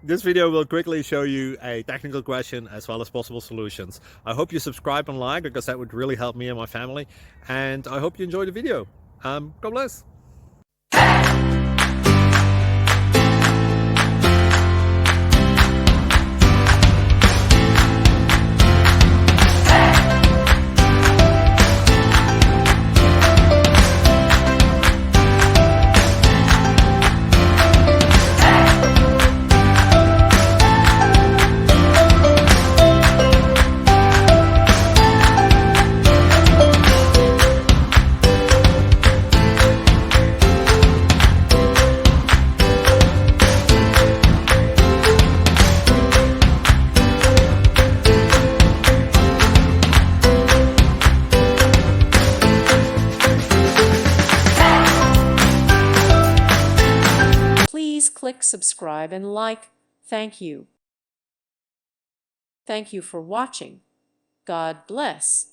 This video will quickly show you a technical question as well as possible solutions. I hope you subscribe and like, because that would really help me and my family. And I hope you enjoy the video. God bless. Please click subscribe and like. Thank you. Thank you for watching. God bless.